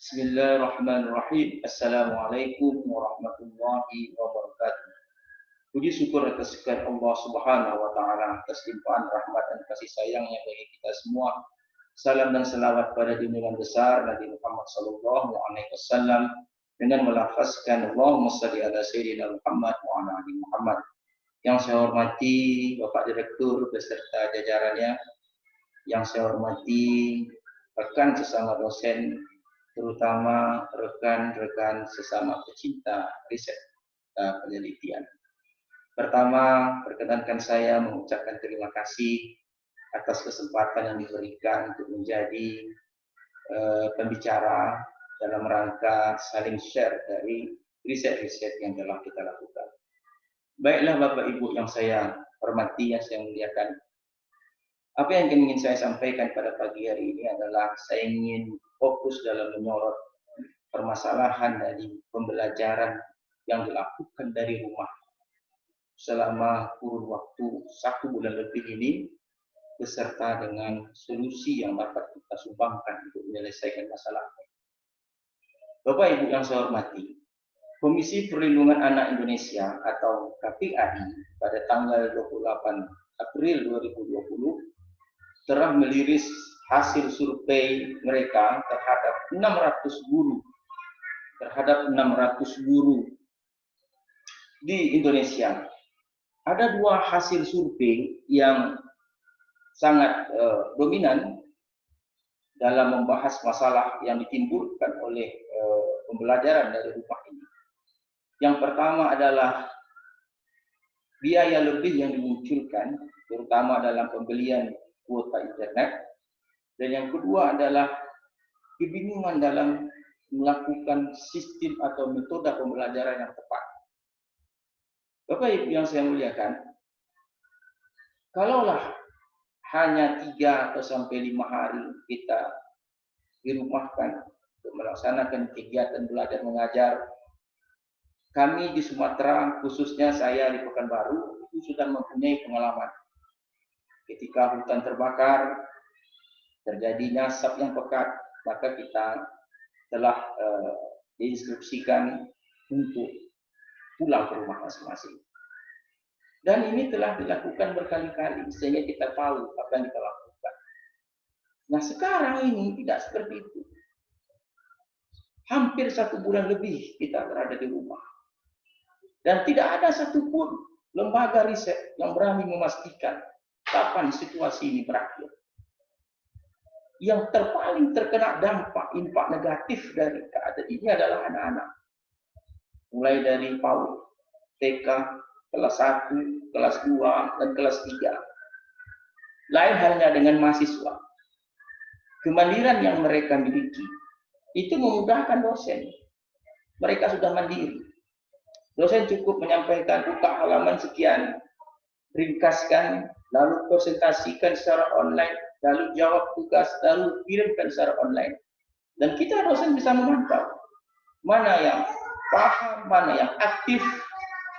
Bismillahirrahmanirrahim. Assalamualaikum warahmatullahi wabarakatuh. Puji syukur atas kehadirat Allah Subhanahu wa taala atas limpahan rahmat dan kasih sayangnya bagi kita semua. Salam dan selawat pada junjungan besar Nabi Muhammad sallallahu alaihi wasallam dengan melafazkan Allahumma shalli ala sayyidina Muhammad wa ala ali Muhammad. Yang saya hormati Bapak Direktur beserta jajarannya, yang saya hormati rekan sesama dosen, terutama rekan-rekan sesama pecinta riset dan penelitian. Pertama, perkenankan saya mengucapkan terima kasih atas kesempatan yang diberikan untuk menjadi pembicara dalam rangka saling share dari riset-riset yang telah kita lakukan. Baiklah Bapak Ibu yang saya hormati, yang saya muliakan, apa yang ingin saya sampaikan pada pagi hari ini adalah saya ingin fokus dalam menyorot permasalahan dari pembelajaran yang dilakukan dari rumah selama kurun waktu 1 bulan lebih ini, beserta dengan solusi yang dapat kita sumbangkan untuk menyelesaikan masalah. Bapak Ibu yang saya hormati, Komisi Perlindungan Anak Indonesia atau KPAI pada tanggal 28 April 2020 telah meliris hasil survei mereka terhadap 600 guru di Indonesia. Ada dua hasil survei yang sangat dominan dalam membahas masalah yang ditimbulkan oleh pembelajaran dari rumah ini. Yang pertama adalah biaya lebih yang dimunculkan, terutama dalam pembelian kuota internet, dan yang kedua adalah kebingungan dalam melakukan sistem atau metode pembelajaran yang tepat. Bapak Ibu yang saya muliakan, kalaulah hanya 3 atau sampai 5 hari kita dirumahkan untuk melaksanakan kegiatan belajar mengajar, kami di Sumatera, khususnya saya di Pekanbaru, itu sudah mempunyai pengalaman. Ketika hutan terbakar, terjadinya asap yang pekat, maka kita telah diinstruksikan untuk pulang ke rumah masing-masing. Dan ini telah dilakukan berkali-kali, sehingga kita tahu apa yang kita lakukan. Nah sekarang ini tidak seperti itu. Hampir 1 bulan lebih kita berada di rumah. Dan tidak ada satupun lembaga riset yang berani memastikan kapan situasi ini berakhir. Yang terpaling terkena impak negatif dari keadaan ini adalah anak-anak. Mulai dari PAUD, TK, kelas 1, kelas 2, dan kelas 3. Lain halnya dengan mahasiswa. Kemandirian yang mereka miliki itu memudahkan dosen. Mereka sudah mandiri. Dosen cukup menyampaikan buka halaman sekian, ringkaskan, lalu presentasikan secara online, lalu jawab tugas, lalu kirimkan secara online. Dan kita dosen bisa memantau mana yang paham, mana yang aktif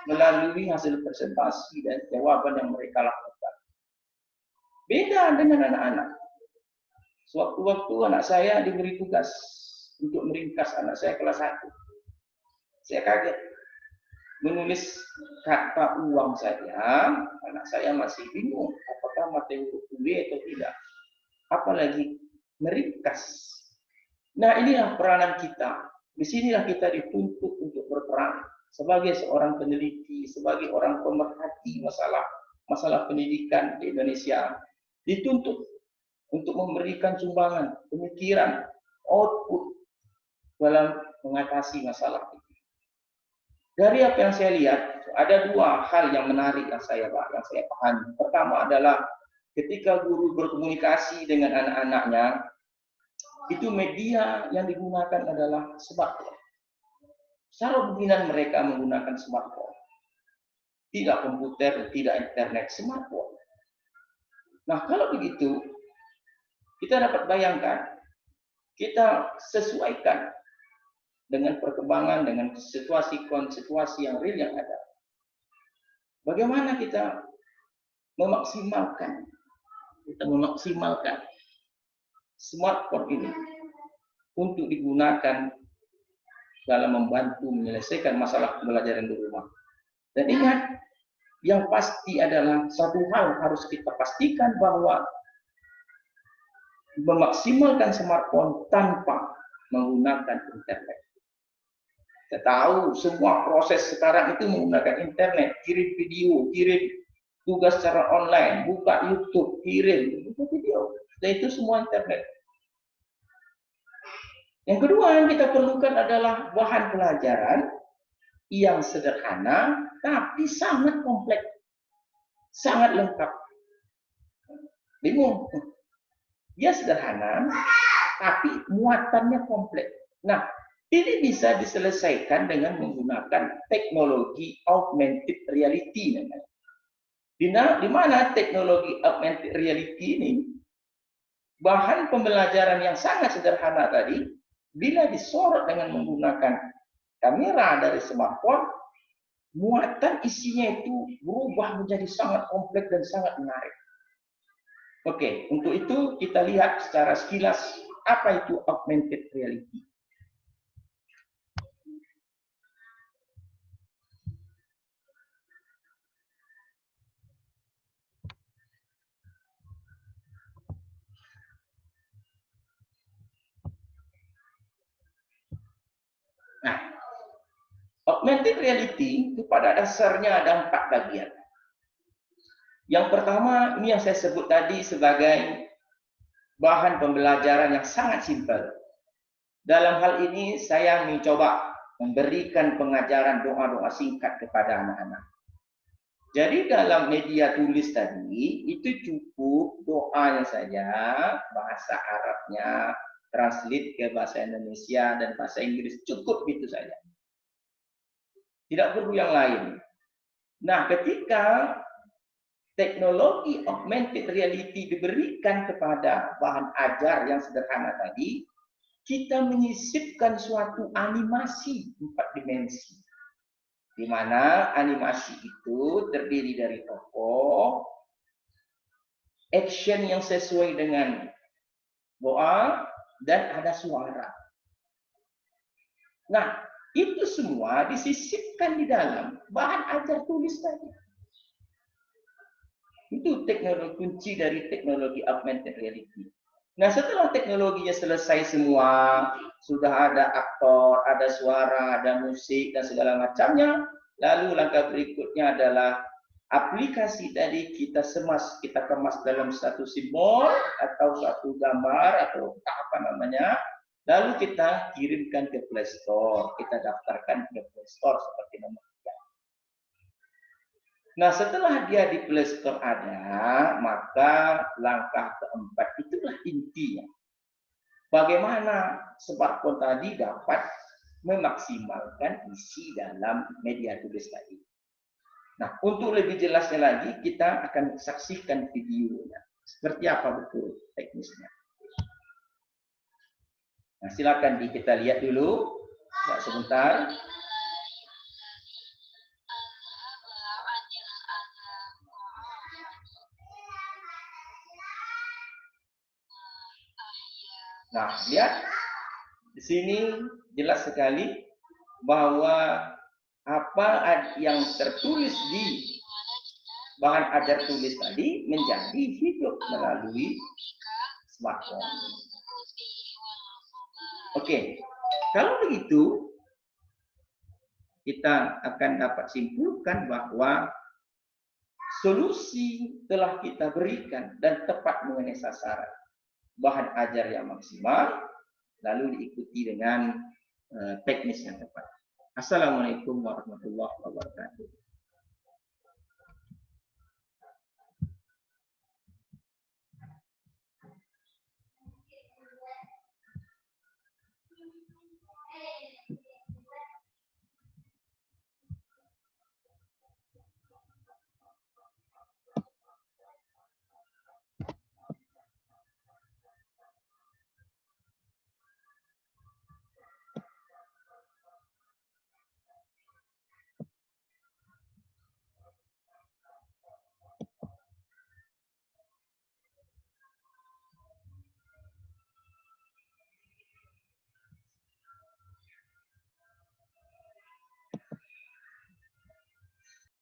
melalui hasil presentasi dan jawaban yang mereka lakukan. Beda dengan anak-anak. Sewaktu-waktu anak saya diberi tugas untuk meringkas, anak saya kelas 1. Saya kaget. Menulis kata uang saja, anak saya masih bingung apakah materi kuliah atau tidak. Apalagi meringkas. Nah inilah peranan kita. Disinilah kita dituntut untuk berperan sebagai seorang peneliti, sebagai orang pemerhati masalah pendidikan di Indonesia. Dituntut untuk memberikan sumbangan, pemikiran, output dalam mengatasi masalah ini. Dari apa yang saya lihat, ada dua hal yang menarik yang saya pahami. Pertama adalah ketika guru berkomunikasi dengan anak-anaknya, itu media yang digunakan adalah smartphone. Secara dominan mereka menggunakan smartphone. Tidak komputer, tidak internet, smartphone. Nah, kalau begitu, kita dapat bayangkan, kita sesuaikan dengan perkembangan, dengan situasi yang real yang ada. Bagaimana kita memaksimalkan smartphone ini untuk digunakan dalam membantu menyelesaikan masalah pembelajaran di rumah. Dan ingat, yang pasti adalah satu hal harus kita pastikan bahwa memaksimalkan smartphone tanpa menggunakan internet. Kita tahu semua proses sekarang itu menggunakan internet, kirim video, kirim tugas secara online, buka YouTube, kirim video. Dan itu semua internet. Yang kedua yang kita perlukan adalah bahan pelajaran yang sederhana tapi sangat kompleks, sangat lengkap. Bingung? Dia sederhana tapi muatannya kompleks. Nah, ini bisa diselesaikan dengan menggunakan teknologi augmented reality namanya. Di mana teknologi augmented reality ini bahan pembelajaran yang sangat sederhana tadi bila disorot dengan menggunakan kamera dari smartphone, muatan isinya itu berubah menjadi sangat kompleks dan sangat menarik. Oke, untuk itu kita lihat secara sekilas apa itu augmented reality. Nah, augmented reality itu pada dasarnya ada 4 bagian. Yang pertama, ini yang saya sebut tadi sebagai bahan pembelajaran yang sangat simpel. Dalam hal ini, saya mencoba memberikan pengajaran doa-doa singkat kepada anak-anak. Jadi dalam media tulis tadi, itu cukup doanya saja, bahasa Arabnya, translate ke bahasa Indonesia dan bahasa Inggris, cukup itu saja. Tidak perlu yang lain. Nah, ketika teknologi augmented reality diberikan kepada bahan ajar yang sederhana tadi, kita menyisipkan suatu animasi 4 dimensi. Di mana animasi itu terdiri dari tokoh, action yang sesuai dengan doa, dan ada suara. Nah, itu semua disisipkan di dalam bahan ajar tulis tadi. Itu teknologi kunci dari teknologi augmented reality. Nah, setelah teknologinya selesai semua, sudah ada aktor, ada suara, ada musik, dan segala macamnya, lalu langkah berikutnya adalah aplikasi tadi kita kemas dalam satu simbol atau satu gambar atau apa namanya, lalu kita kirimkan ke Play Store, kita daftarkan ke Play Store seperti nama kita. Nah, setelah dia di Play Store ada, maka langkah keempat itulah intinya. Bagaimana smartphone tadi dapat memaksimalkan isi dalam media tulis tadi. Nah, untuk lebih jelasnya lagi, kita akan saksikan videonya. Seperti apa betul teknisnya. Nah, silakan kita lihat dulu. Ya, sebentar. Nah, lihat. Di sini jelas sekali bahwa apa yang tertulis di bahan ajar tulis tadi menjadi hidup melalui smartphone. Oke, kalau begitu kita akan dapat simpulkan bahwa solusi telah kita berikan dan tepat mengenai sasaran. Bahan ajar yang maksimal, lalu diikuti dengan teknis yang tepat. Assalamualaikum warahmatullahi wabarakatuh.